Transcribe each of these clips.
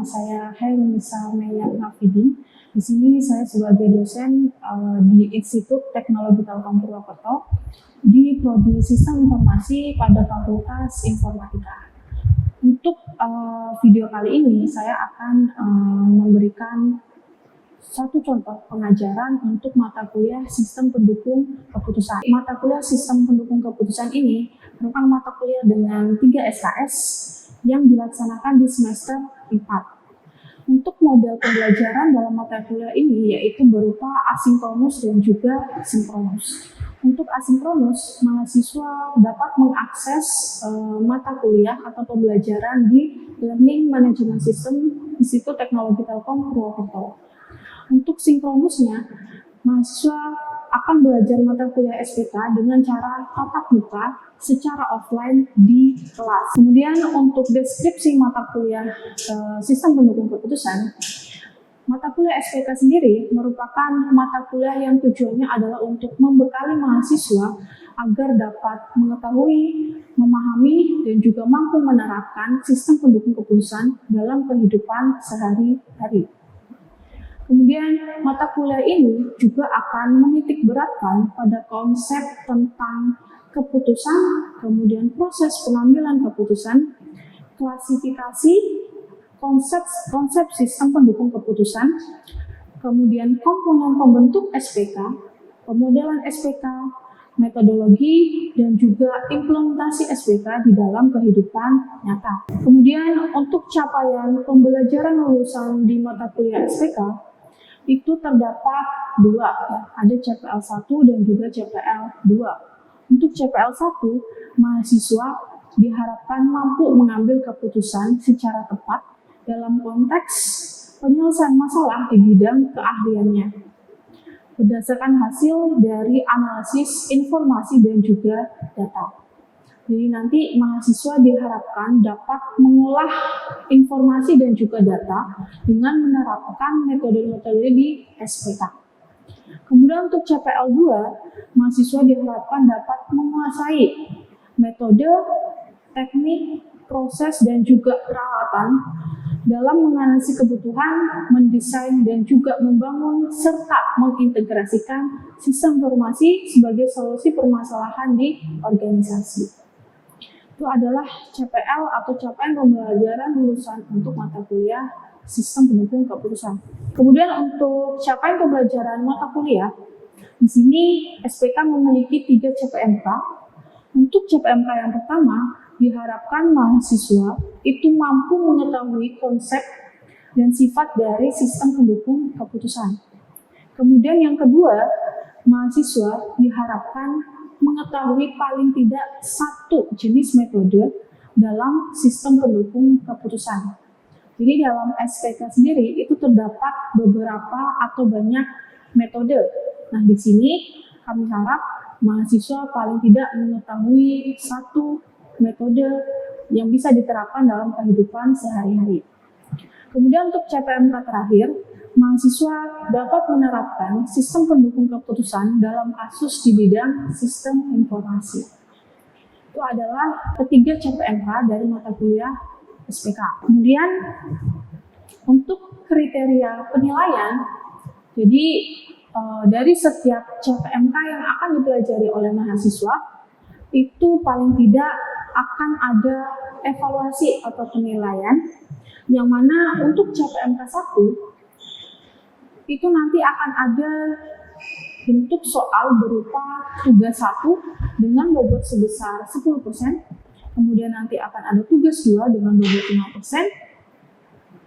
nama saya Hairunisa Meyan Hafidin. Di sini saya sebagai dosen di Institut Teknologi Telkom Purwokerto di Prodi Sistem Informasi pada Fakultas Informatika. Untuk video kali ini saya akan memberikan satu contoh pengajaran untuk mata kuliah Sistem Pendukung Keputusan. Mata kuliah Sistem Pendukung Keputusan ini merupakan mata kuliah dengan 3 SKS yang dilaksanakan di semester 4. Untuk model pembelajaran dalam mata kuliah ini yaitu berupa asinkronus dan juga sinkronus. Untuk asinkronus, mahasiswa dapat mengakses mata kuliah atau pembelajaran di Learning Management System Institut Teknologi Telkom Purwokerto. Untuk sinkronusnya, mahasiswa akan belajar mata kuliah SPK dengan cara tatap muka secara offline di kelas. Kemudian untuk deskripsi mata kuliah Sistem Pendukung Keputusan, mata kuliah SPK sendiri merupakan mata kuliah yang tujuannya adalah untuk membekali mahasiswa agar dapat mengetahui, memahami, dan juga mampu menerapkan sistem pendukung keputusan dalam kehidupan sehari-hari. Kemudian mata kuliah ini juga akan menitik beratkan pada konsep tentang keputusan, kemudian proses pengambilan keputusan, klasifikasi, konsep sistem pendukung keputusan, kemudian komponen pembentuk SPK, pemodelan SPK, metodologi, dan juga implementasi SPK di dalam kehidupan nyata. Kemudian untuk capaian pembelajaran lulusan di mata kuliah SPK, itu terdapat 2, ada CPL 1 dan juga CPL 2. Untuk CPL 1, mahasiswa diharapkan mampu mengambil keputusan secara tepat dalam konteks penyelesaian masalah di bidang keahliannya, berdasarkan hasil dari analisis informasi dan juga data. Jadi nanti mahasiswa diharapkan dapat mengolah informasi dan juga data dengan menerapkan metode-metode di SPK. Kemudian untuk CPL 2, mahasiswa diharapkan dapat menguasai metode, teknik, proses, dan juga peralatan dalam menganalisis kebutuhan, mendesain, dan juga membangun serta mengintegrasikan sistem informasi sebagai solusi permasalahan di organisasi. Itu adalah CPL atau capaian pembelajaran lulusan untuk mata kuliah Sistem Pendukung Keputusan. Kemudian untuk capaian pembelajaran mata kuliah, di sini SPK memiliki 3 CPMK. Untuk CPMK yang pertama, diharapkan mahasiswa itu mampu mengetahui konsep dan sifat dari sistem pendukung keputusan. Kemudian yang kedua, mahasiswa diharapkan mengetahui paling tidak 1 jenis metode dalam sistem pendukung keputusan. Jadi dalam SPK sendiri itu terdapat beberapa atau banyak metode. Nah, di sini kami harap mahasiswa paling tidak mengetahui 1 metode yang bisa diterapkan dalam kehidupan sehari-hari. Kemudian untuk CPMK terakhir, mahasiswa dapat menerapkan sistem pendukung keputusan dalam kasus di bidang sistem informasi. Itu adalah ketiga CPMK dari mata kuliah SPK. Kemudian untuk kriteria penilaian, jadi dari setiap CPMK yang akan dipelajari oleh mahasiswa, itu paling tidak akan ada evaluasi atau penilaian, yang mana untuk CPMK 1, itu nanti akan ada bentuk soal berupa tugas 1 dengan bobot sebesar 10%, kemudian nanti akan ada tugas 2 dengan bobot 5%,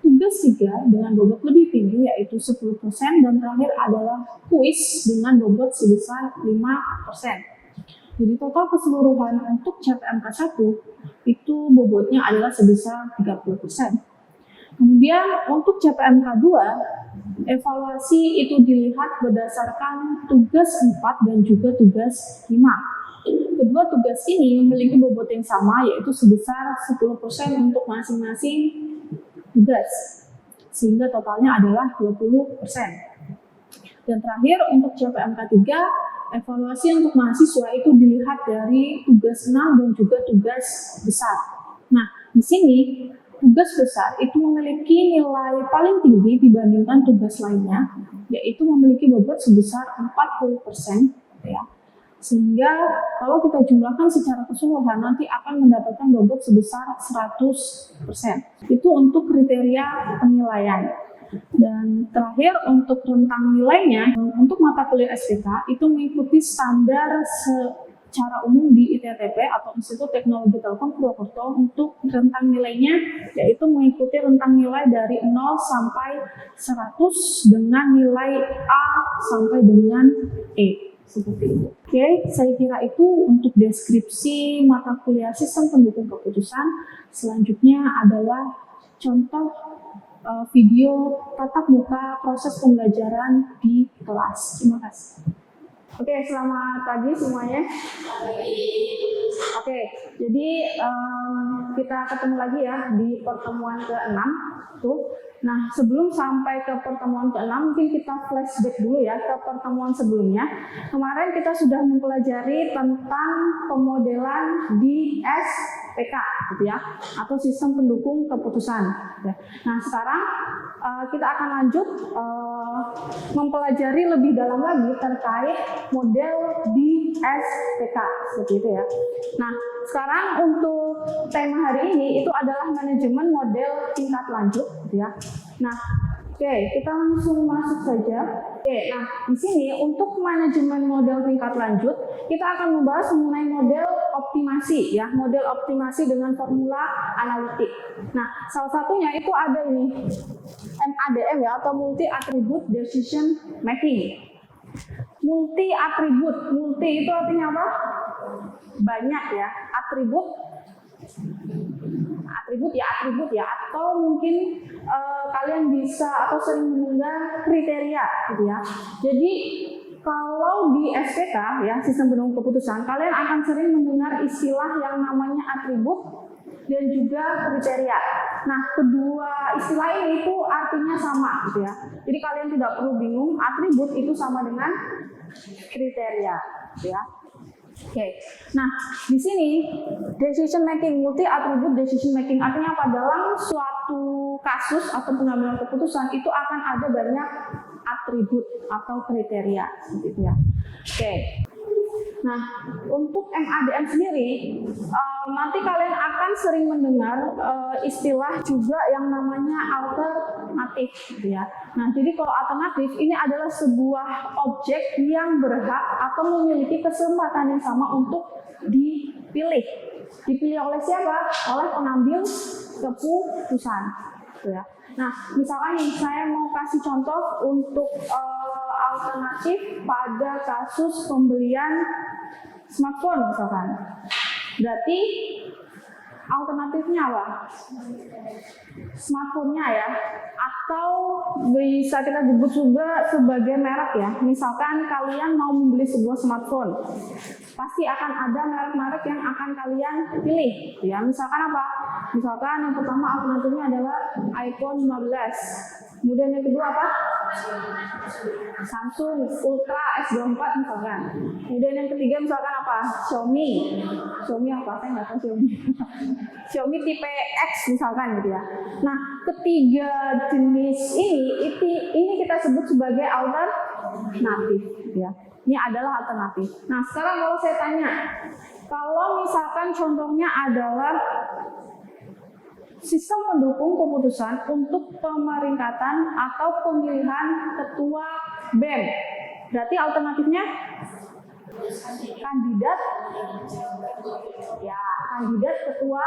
tugas 3 dengan bobot lebih tinggi yaitu 10%, dan terakhir adalah kuis dengan bobot sebesar 5%. Jadi total keseluruhan untuk CPMK 1 itu bobotnya adalah sebesar 30%. Kemudian untuk CPMK 2, evaluasi itu dilihat berdasarkan tugas 4 dan juga tugas 5. Kedua tugas ini memiliki bobot yang sama yaitu sebesar 10% untuk masing-masing tugas, sehingga totalnya adalah 20%. Dan terakhir untuk CPMK 3, evaluasi untuk mahasiswa itu dilihat dari tugas 6 dan juga tugas besar. Nah, di sini tugas besar itu memiliki nilai paling tinggi dibandingkan tugas lainnya, yaitu memiliki bobot sebesar 40%, ya. Sehingga kalau kita jumlahkan secara keseluruhan nanti akan mendapatkan bobot sebesar 100%. Itu untuk kriteria penilaian. Dan terakhir untuk rentang nilainya, untuk mata kuliah STK itu mengikuti standar secara umum di ITTP atau Institut Teknologi Telkom Purwokerto. Untuk rentang nilainya yaitu mengikuti rentang nilai dari 0 sampai 100 dengan nilai A sampai dengan E. Seperti itu. Oke, saya kira itu untuk deskripsi mata kuliah sistem pendukung keputusan. Selanjutnya adalah contoh video tatap muka proses pembelajaran di kelas. Terima kasih. Oke, selamat pagi semuanya. Oke, jadi kita ketemu lagi ya di pertemuan ke-6 tuh. Nah, sebelum sampai ke pertemuan ke-6, mungkin kita flashback dulu ya ke pertemuan sebelumnya. Kemarin kita sudah mempelajari tentang pemodelan di SPK, gitu ya, atau sistem pendukung keputusan. Nah, sekarang kita akan lanjut mempelajari lebih dalam lagi terkait model di SPK, seperti itu ya. Nah, sekarang untuk tema hari ini itu adalah manajemen model tingkat lanjut, gitu ya. Nah, oke, kita langsung masuk saja. Oke, nah di sini untuk manajemen model tingkat lanjut kita akan membahas mengenai model optimasi, ya, model optimasi dengan formula analitik. Nah, salah satunya itu ada ini MADM ya, atau multi attribute decision making. Multi atribut, multi itu artinya apa? Banyak ya, atribut ya, atau mungkin kalian bisa atau sering mendengar kriteria, gitu ya. Jadi kalau di SPK ya, sistem pendukung keputusan, kalian akan sering mendengar istilah yang namanya atribut dan juga kriteria. Nah, kedua istilah ini itu artinya sama, gitu ya. Jadi kalian tidak perlu bingung, atribut itu sama dengan kriteria, gitu ya. Oke, nah di sini decision making, multi attribute decision making artinya apa? Dalam suatu kasus atau pengambilan keputusan itu akan ada banyak atribut atau kriteria, gitu ya. Oke, nah untuk MADM sendiri nanti kalian akan sering mendengar istilah juga yang namanya alternatif, gitu ya. Nah, jadi kalau alternatif ini adalah sebuah objek yang berhak atau memiliki kesempatan yang sama untuk dipilih. Dipilih oleh siapa? Oleh pengambil keputusan, gitu ya. Nah, misalkan nih saya mau kasih contoh untuk alternatif pada kasus pembelian smartphone misalkan. Berarti alternatifnya apa? Smartphone-nya ya, atau bisa kita sebut juga sebagai merek ya. Misalkan kalian mau membeli sebuah smartphone, pasti akan ada merek-merek yang akan kalian pilih, ya. Misalkan apa? Misalkan yang pertama alternatifnya adalah iPhone 15. Kemudian yang kedua apa? Samsung Ultra S24 misalkan. Kemudian yang ketiga misalkan apa? Xiaomi. Xiaomi apa? Saya nggak tahu Xiaomi. Xiaomi tipe X misalkan, gitu ya. Nah, ketiga jenis ini kita sebut sebagai alternatif, ya. Ini adalah alternatif. Nah, sekarang kalau saya tanya, kalau misalkan contohnya adalah sistem pendukung keputusan untuk pemeringkatan atau pemilihan ketua BEM, berarti alternatifnya kandidat ketua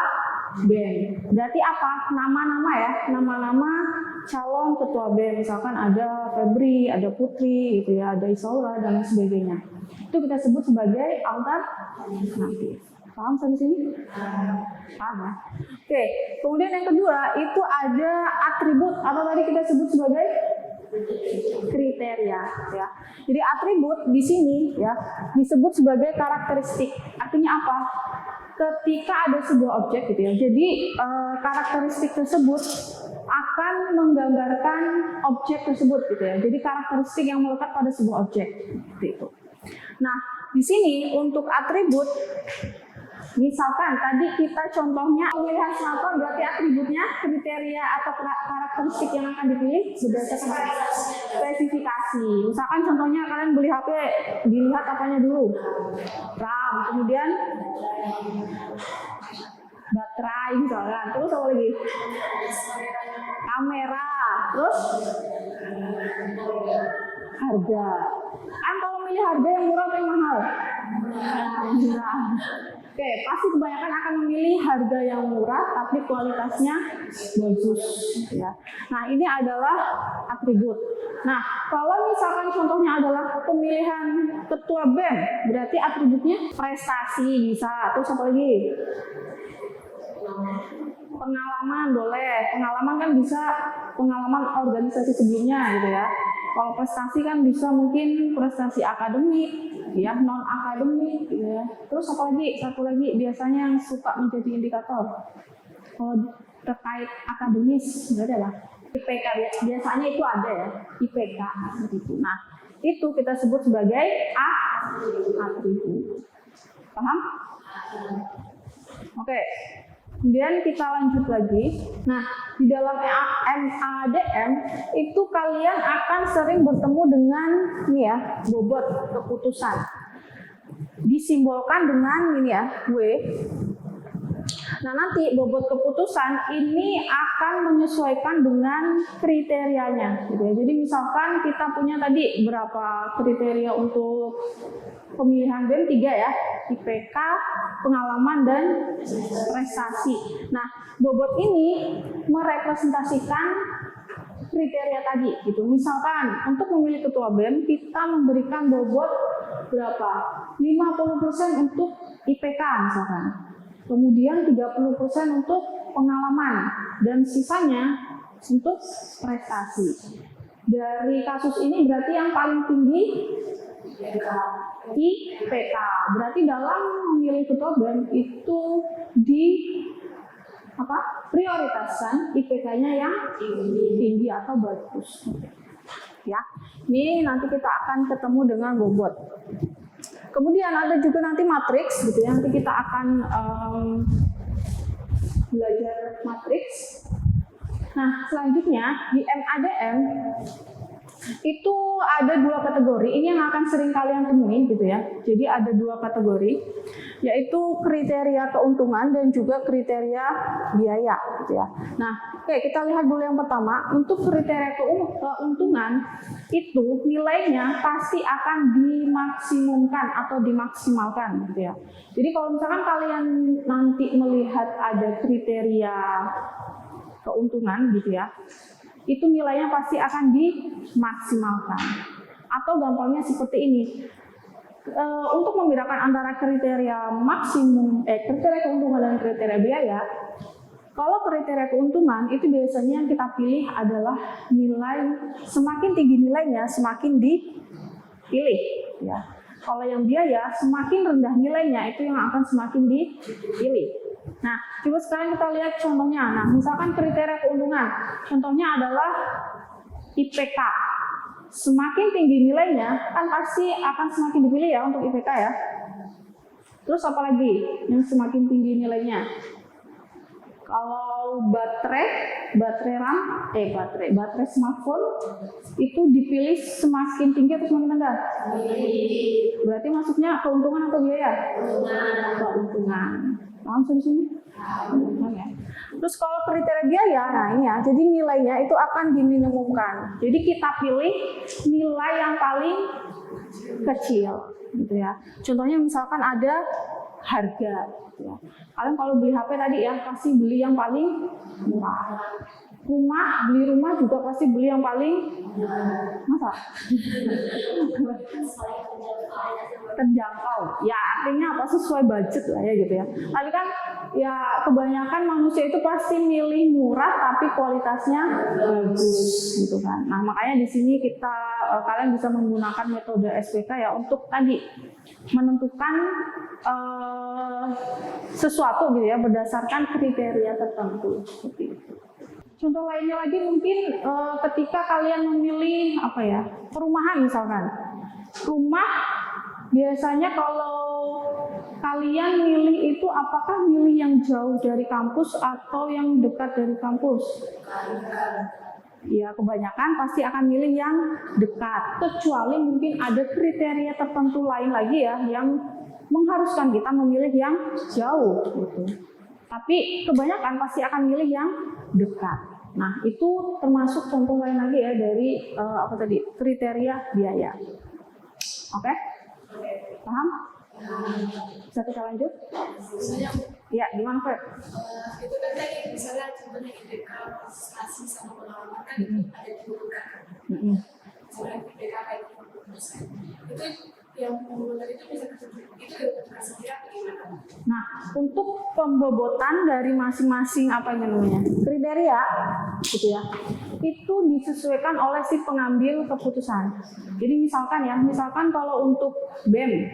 BEM. Berarti apa? Nama-nama ya, nama-nama calon ketua BEM. Misalkan ada Febri, ada Putri, gitu ya, ada Isaura dan sebagainya. Itu kita sebut sebagai alternatif. Paham sampai sini? Paham ya? Oke, kemudian yang kedua itu ada atribut atau tadi kita sebut sebagai kriteria, ya. Jadi atribut di sini ya disebut sebagai karakteristik. Artinya apa? Ketika ada sebuah objek, gitu ya. Jadi karakteristik tersebut akan menggambarkan objek tersebut, gitu ya. Jadi karakteristik yang melekat pada sebuah objek, gitu itu. Nah, di sini untuk atribut Misalkan tadi kita contohnya pemilihan smartphone, berarti atributnya kriteria atau karakteristik yang akan dipilih berdasarkan spesifikasi. Misalkan contohnya kalian beli HP, dilihat apanya dulu? RAM, kemudian baterai misalkan, terus apa lagi? Kamera, terus harga. Kan kalau milih harga yang murah atau yang mahal? Murah. Oke, pasti kebanyakan akan memilih harga yang murah tapi kualitasnya bagus ya. Nah, ini adalah atribut. Nah, kalau misalkan contohnya adalah pemilihan ketua BEM, berarti atributnya prestasi bisa. Terus apa lagi? Pengalaman boleh. Pengalaman kan bisa pengalaman organisasi sebelumnya gitu ya. Kalau prestasi kan bisa mungkin prestasi akademik, ya non akademik, gitu ya. Terus apa lagi? Satu lagi biasanya yang suka menjadi indikator. Kalau terkait akademis, nggak ada lah. IPK biasanya itu ada ya, IPK gitu. Nah, itu kita sebut sebagai atribut. Paham? Oke. Kemudian kita lanjut lagi. Nah, di dalam MADM itu kalian akan sering bertemu dengan ini ya, bobot keputusan. Disimbolkan dengan ini ya, W. Nah, nanti bobot keputusan ini akan menyesuaikan dengan kriterianya gitu ya. Jadi misalkan kita punya tadi berapa kriteria untuk pemilihan BEM 3 ya, IPK, pengalaman, dan prestasi. Nah, bobot ini merepresentasikan kriteria tadi gitu. Misalkan untuk memilih ketua BEM kita memberikan bobot berapa? 50% untuk IPK misalkan. Kemudian 30% untuk pengalaman dan sisanya untuk prestasi. Dari kasus ini berarti yang paling tinggi IPK. Berarti dalam memilih ketua BEM itu prioritaskan IPK-nya yang tinggi atau bagus. Ya, ini nanti kita akan ketemu dengan bobot. Kemudian ada juga nanti matriks, gitu ya. Nanti kita akan belajar matriks. Nah, selanjutnya di MADM itu ada 2 kategori. Ini yang akan sering kalian temui gitu ya. Jadi ada 2 kategori, yaitu kriteria keuntungan dan juga kriteria biaya gitu ya. Nah, oke, kita lihat dulu yang pertama. Untuk kriteria keuntungan itu nilainya pasti akan dimaksimumkan atau dimaksimalkan gitu ya. Jadi kalau misalkan kalian nanti melihat ada kriteria keuntungan gitu ya, itu nilainya pasti akan dimaksimalkan. Atau gampangnya seperti ini. Untuk membedakan antara kriteria kriteria keuntungan dan kriteria biaya, kalau kriteria keuntungan itu biasanya yang kita pilih adalah nilai, semakin tinggi nilainya semakin dipilih ya. Kalau yang biaya semakin rendah nilainya itu yang akan semakin dipilih. Nah, coba sekarang kita lihat contohnya. Nah, misalkan kriteria keuntungan, contohnya adalah IPK. Semakin tinggi nilainya, kan pasti akan semakin dipilih ya untuk IPK ya. Terus apa lagi yang semakin tinggi nilainya? Kalau baterai smartphone itu dipilih semakin tinggi atau semakin rendah? Berarti maksudnya keuntungan atau biaya? Keuntungan. Paham di sini? Ya. Terus kalau kriteria biaya, nah ini ya, jadi nilainya itu akan diminimumkan. Jadi kita pilih nilai yang paling kecil, gitu ya. Contohnya misalkan ada harga. Gitu ya. Kalian kalau beli HP tadi ya, pasti beli yang paling murah. Beli rumah juga pasti beli yang paling masa terjangkau. Ya artinya apa, sesuai budget lah ya gitu ya. Tapi kan ya kebanyakan manusia itu pasti milih murah tapi kualitasnya bagus gitu kan. Nah makanya di sini kalian bisa menggunakan metode SPK ya untuk tadi menentukan sesuatu gitu ya berdasarkan kriteria tertentu seperti itu. Contoh lainnya lagi mungkin ketika kalian memilih perumahan misalkan. Rumah biasanya kalau kalian milih itu apakah milih yang jauh dari kampus atau yang dekat dari kampus? Ya, kebanyakan pasti akan milih yang dekat, kecuali mungkin ada kriteria tertentu lain lagi ya yang mengharuskan kita memilih yang jauh gitu. Tapi kebanyakan pasti akan milih yang dekat. Nah, itu termasuk contoh lain lagi ya dari kriteria biaya. Oke? Paham? Bisa kita lanjut? Ya, gimana Feb? Itu kan tadi misalnya contohnya IPK, prestasi sama pengalaman kan ada di bukan. Misalnya IPK kayak 50%. Itu yang pembobotan itu bisa itu kasih apa gimana? Nah, untuk pembobotan dari masing-masing kriteria, gitu ya, itu disesuaikan oleh si pengambil keputusan. Jadi misalkan kalau untuk BEM,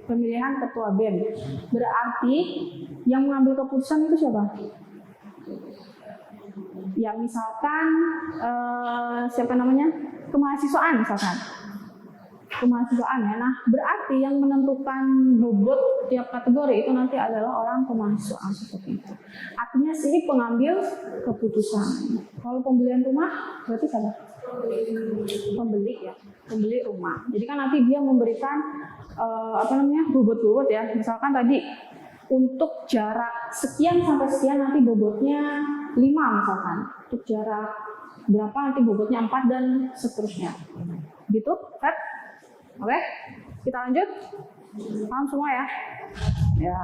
pemilihan ketua BEM, berarti yang mengambil keputusan itu siapa? Ya misalkan kemahasiswaan misalkan. Kemahasiswaan ya. Nah, berarti yang menentukan bobot tiap kategori itu nanti adalah orang kemahasiswaan seperti itu. Artinya sih pengambil keputusan. Kalau pembelian rumah berarti siapa? Pembeli ya, pembeli rumah. Jadi kan nanti dia memberikan bobot-bobot ya. Misalkan tadi untuk jarak sekian sampai sekian nanti bobotnya 5 misalkan. Untuk jarak berapa nanti bobotnya 4 dan seterusnya. Gitu, Feb? Oke, kita lanjut. Paham semua ya? Ya.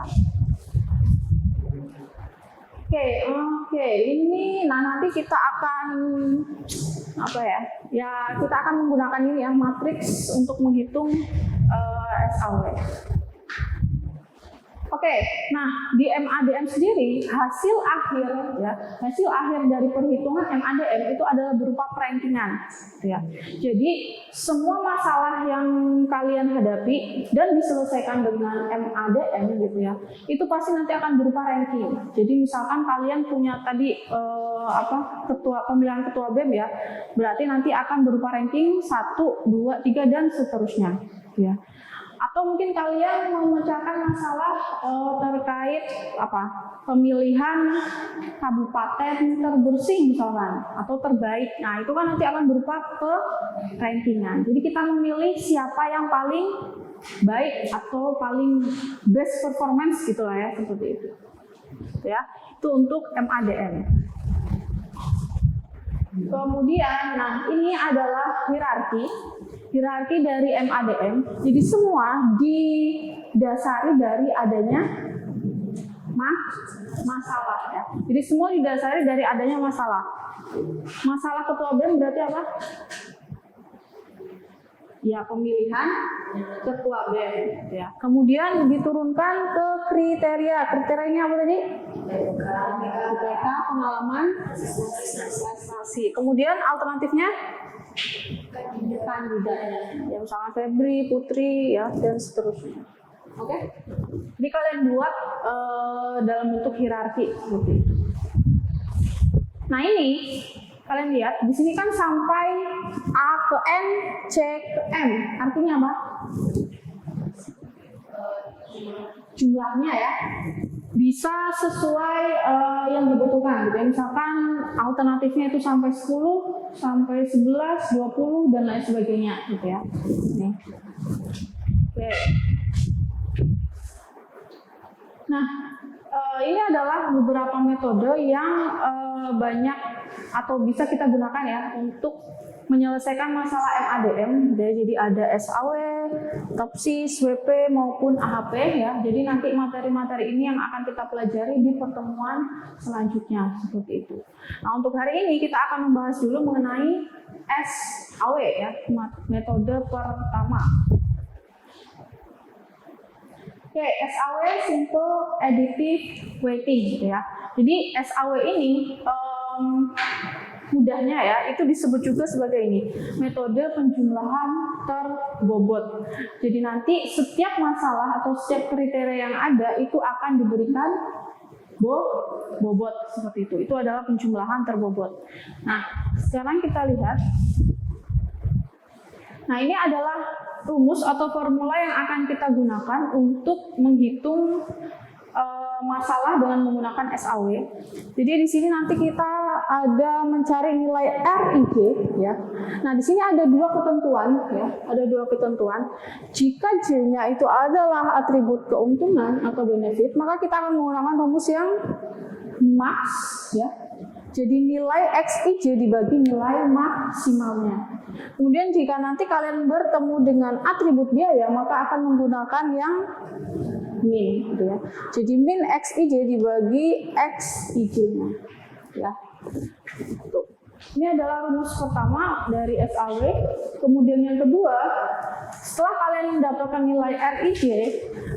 Oke. Ini, nanti kita akan kita akan menggunakan ini ya, matriks untuk menghitung SAW. Oke, nah di MADM sendiri hasil akhir dari perhitungan MADM itu adalah berupa perankingan, ya. Jadi semua masalah yang kalian hadapi dan diselesaikan dengan MADM gitu ya, itu pasti nanti akan berupa ranking. Jadi misalkan kalian punya tadi pemilihan ketua BEM ya, berarti nanti akan berupa ranking 1, 2, 3 dan seterusnya, ya. Atau mungkin kalian memecahkan masalah terkait pemilihan kabupaten terbersih misalkan atau terbaik. Nah, itu kan nanti akan berupa ke rankingan. Jadi kita memilih siapa yang paling baik atau paling best performance gitulah ya, seperti itu. Ya, itu untuk MADM. Kemudian, ini adalah hierarki dari MADM. Jadi semua didasari dari adanya masalah ya. Jadi semua didasari dari adanya masalah. Masalah ketua BEM berarti apa? Ya, pemilihan ketua BEM ya. Kemudian diturunkan ke kriteria. Kriterianya apa tadi? IPK, pengalaman, prestasi. Kemudian alternatifnya kandidatnya. Ya, misalnya Febri, Putri ya, dan seterusnya. Oke? Jadi kalian buat dalam bentuk hierarki seperti itu. Nah, ini kalian lihat di sini kan sampai A ke N, C ke M. Artinya apa? Jumlahnya ya bisa sesuai yang dibutuhkan gitu ya. Misalkan alternatifnya itu sampai 10, sampai 11, 20 dan lain sebagainya gitu ya. Nih. Oke. Nah, ini adalah beberapa metode yang banyak atau bisa kita gunakan ya untuk menyelesaikan masalah MADM. Jadi ada SAW, TOPSIS, WP maupun AHP ya. Jadi nanti materi-materi ini yang akan kita pelajari di pertemuan selanjutnya seperti itu. Nah, untuk hari ini kita akan membahas dulu mengenai SAW ya, metode pertama. Oke, SAW simple additive weighting gitu ya. Jadi SAW ini mudahnya ya, itu disebut juga sebagai ini, metode penjumlahan terbobot. Jadi nanti setiap masalah atau setiap kriteria yang ada itu akan diberikan bobot seperti itu. Itu adalah penjumlahan terbobot. Nah, sekarang kita lihat. Nah, ini adalah rumus atau formula yang akan kita gunakan untuk menghitung masalah dengan menggunakan SAW. Jadi di sini nanti kita ada mencari nilai RIJ ya. Nah, di sini ada dua ketentuan ya, ada dua ketentuan. Jika J-nya itu adalah atribut keuntungan atau benefit, maka kita akan menggunakan rumus yang max ya. Jadi nilai XIJ dibagi nilai maksimalnya. Kemudian jika nanti kalian bertemu dengan atribut biaya, maka akan menggunakan yang min, gitu ya. Jadi min XIJ dibagi XIJ-nya, ya. Tuh. Ini adalah rumus pertama dari SAW. Kemudian yang kedua, setelah kalian mendapatkan nilai RIJ,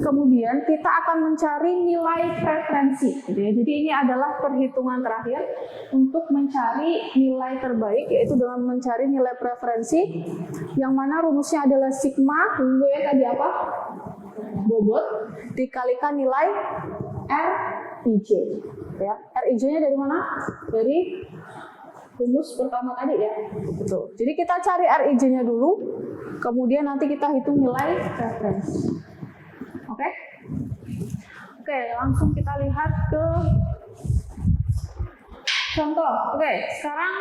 kemudian kita akan mencari nilai preferensi, gitu ya. Jadi ini adalah perhitungan terakhir untuk mencari nilai terbaik, yaitu dengan mencari nilai preferensi, yang mana rumusnya adalah sigma W tadi apa? Bobot dikalikan nilai RIJ. Ya, RIJ-nya dari mana? Dari rumus pertama tadi ya. Betul. Jadi kita cari RIJ-nya dulu, kemudian nanti kita hitung nilai referensi. Oke? Oke, langsung kita lihat ke contoh. Oke, sekarang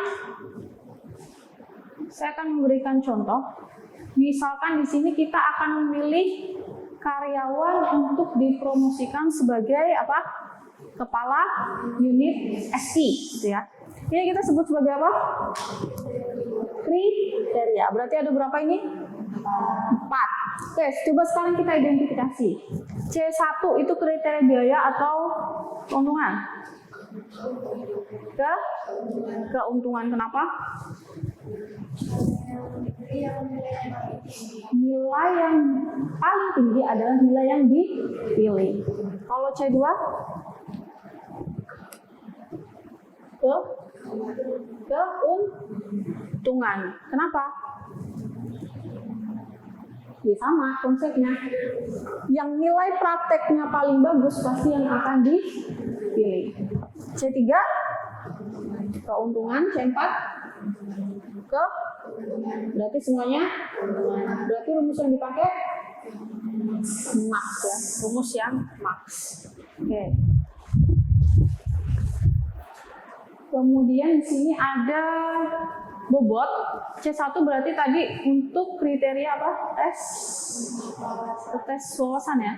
saya akan memberikan contoh. Misalkan di sini kita akan memilih karyawan untuk dipromosikan sebagai apa? Kepala unit SI, gitu ya. Ini kita sebut sebagai apa? Kriteria. Berarti ada berapa ini? 4. Oke, coba sekarang kita identifikasi. C1 itu kriteria biaya atau keuntungan? Keuntungan. Kenapa? Nilai yang paling tinggi adalah nilai yang dipilih. Kalau C2? Keuntungan. Kenapa? Ya sama konsepnya. Yang nilai prakteknya paling bagus pasti yang akan dipilih. C3 keuntungan, C4 berarti semuanya, berarti rumus yang dipakai max ya, rumus yang max. Oke. Kemudian di sini ada bobot. C1 berarti tadi untuk kriteria apa? Tes wawasan ya.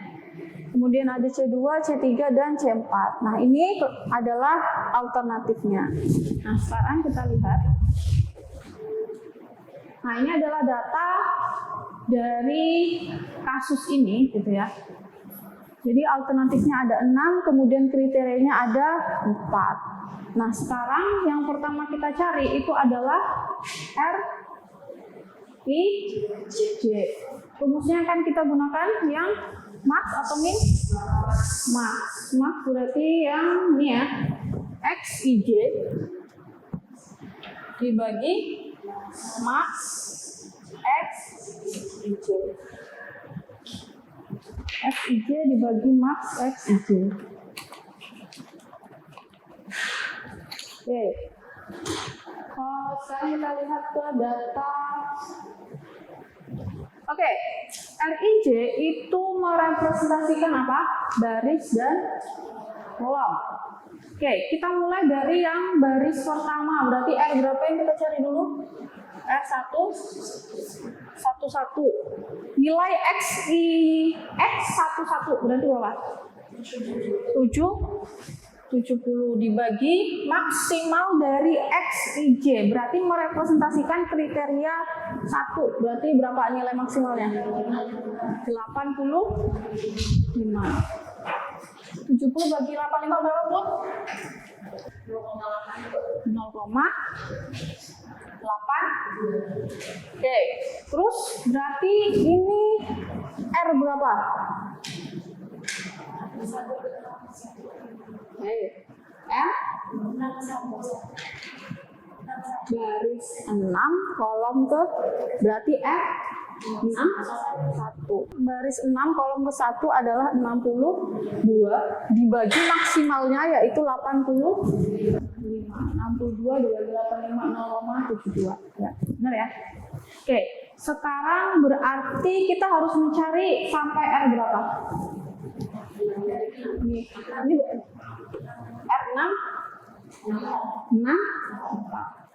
Kemudian ada C2, C3 dan C4. Nah, ini adalah alternatifnya. Nah, sekarang kita lihat. Nah, ini adalah data dari kasus ini gitu ya. Jadi alternatifnya ada 6, kemudian kriterianya ada 4. Nah, sekarang yang pertama kita cari itu adalah RIJ. Rumusnya akan kita gunakan yang max atau min? Max. Max berarti yang ini ya, XIJ dibagi max XIJ. XIJ dibagi max XIJ. Oke. Sekarang kita lihat ke data. Oke, RIJ itu merepresentasikan apa? Baris dan kolom. Oke, kita mulai dari yang baris pertama. Berarti R berapa yang kita cari dulu? R1 11. Nilai X11 berarti berapa? 70 dibagi maksimal dari XIJ. Berarti merepresentasikan kriteria 1. Berarti berapa nilai maksimalnya? 85. 70 bagi 85 berapa, Bud? 0,8. Oke, terus berarti ini R berapa? Oke, R baris 6 kolom ke berarti R 1. Baris 6 kolom ke 1 adalah 62 dibagi maksimalnya yaitu 85. 62 dibagi 85 0,72. Ya, benar ya? Oke. sekarang berarti kita harus mencari sampai R berapa? Ini R6, 6,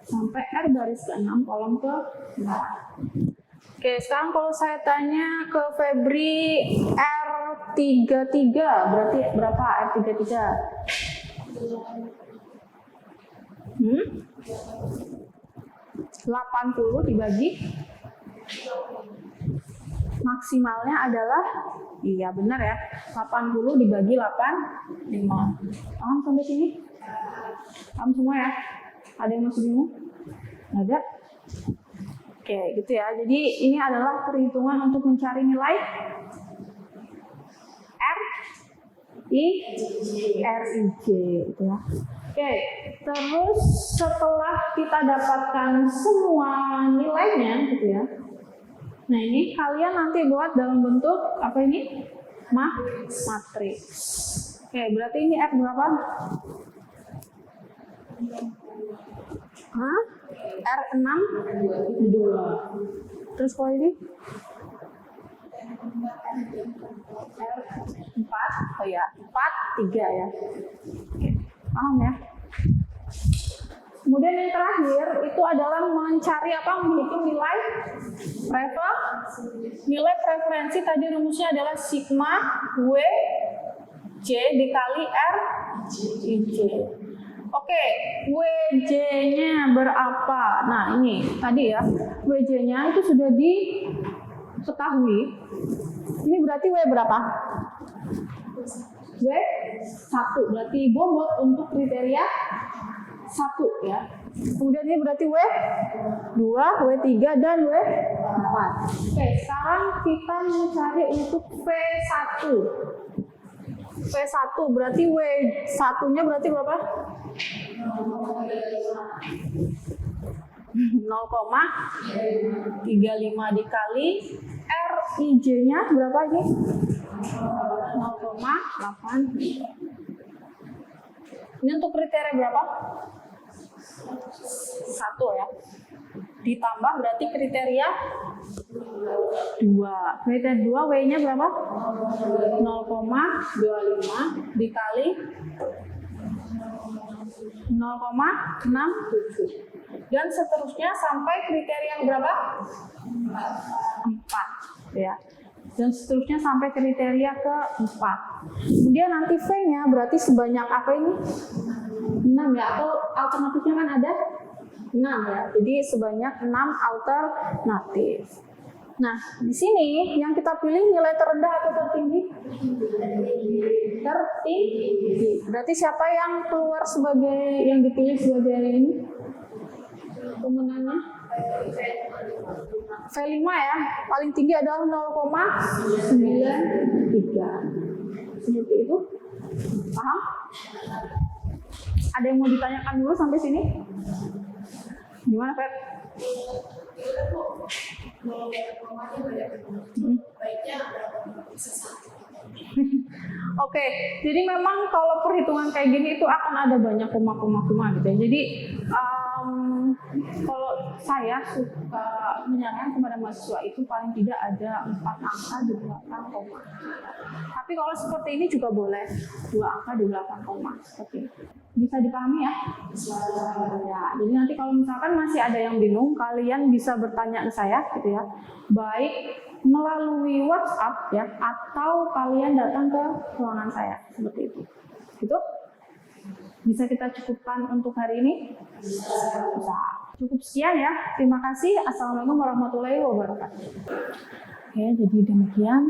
sampai R baris ke-6, kolom ke-4. Oke, sekarang kalau saya tanya ke Febri R33, berarti berapa R33? 80 dibagi maksimalnya adalah, iya benar ya, 80 dibagi 85. Paham sampai sini? Paham semua ya? Ada yang masih bingung? Ada? Oke, gitu ya. Jadi ini adalah perhitungan untuk mencari nilai R, I, R, I, J, gitu ya. Oke, terus setelah kita dapatkan semua nilainya, gitu ya. Nah ini kalian nanti buat dalam bentuk apa ini? Matriks. Oke, berarti ini R berapa? R6, 2. Terus kalau ini? R4, oh ya, 4, 3 ya. Oke, paham ya? Kemudian yang terakhir itu adalah mencari apa? Menghitung nilai nilai preferensi. Tadi rumusnya adalah sigma W J dikali R I J. Oke, WJ-nya berapa? Nah ini tadi ya, WJ-nya itu sudah diketahui. Ini berarti W berapa? W1, berarti bobot untuk kriteria 1 ya. Kemudian ini berarti W2, W3, dan W4. Oke, sekarang kita mencari untuk V1. V1 berarti W1-nya berarti berapa? 0,35 dikali RIJ-nya berapa ini? 0,8. Ini untuk kriteria berapa? 1 ya. Ditambah berarti kriteria 2. Kriteria 2 W-nya berapa? 0,25 dikali 0,67. Dan seterusnya sampai kriteria yang berapa? 4 ya. Dan seterusnya sampai kriteria ke-4. Kemudian nanti V-nya berarti sebanyak apa ini? 6 ya, atau alternatifnya kan ada 6 ya. Jadi sebanyak 6 alternatif. Nah, di sini yang kita pilih nilai terendah atau tertinggi? Tertinggi. Berarti siapa yang keluar sebagai, yang dipilih sebagai ini? Pemenangnya? V5 ya, paling tinggi adalah 0,93. Seperti itu. Paham? Ada yang mau ditanyakan dulu sampai sini? Gimana, Feb? Oke, jadi memang kalau perhitungan kayak gini itu akan ada banyak koma gitu ya. Jadi kalau saya suka menyarankan kepada mahasiswa itu paling tidak ada 4 angka di belakang koma. Tapi kalau seperti ini juga boleh 2 angka di belakang koma seperti itu. Bisa dipahami ya? Ya, jadi nanti kalau misalkan masih ada yang bingung, kalian bisa bertanya ke saya gitu ya. Baik melalui WhatsApp ya, atau kalian datang ke ruangan saya seperti itu. Gitu? Bisa kita cukupkan untuk hari ini? Bisa. Cukup sekian ya. Terima kasih. Assalamualaikum warahmatullahi wabarakatuh. Oke, jadi demikian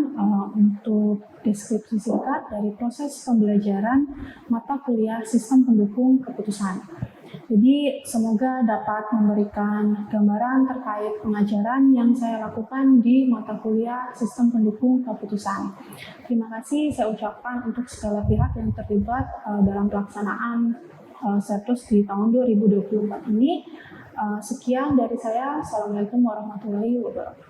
untuk deskripsi singkat dari proses pembelajaran mata kuliah sistem pendukung keputusan. Jadi semoga dapat memberikan gambaran terkait pengajaran yang saya lakukan di mata kuliah sistem pendukung keputusan. Terima kasih saya ucapkan untuk segala pihak yang terlibat dalam pelaksanaan SETUS di tahun 2024 ini. Sekian dari saya. Assalamualaikum warahmatullahi wabarakatuh.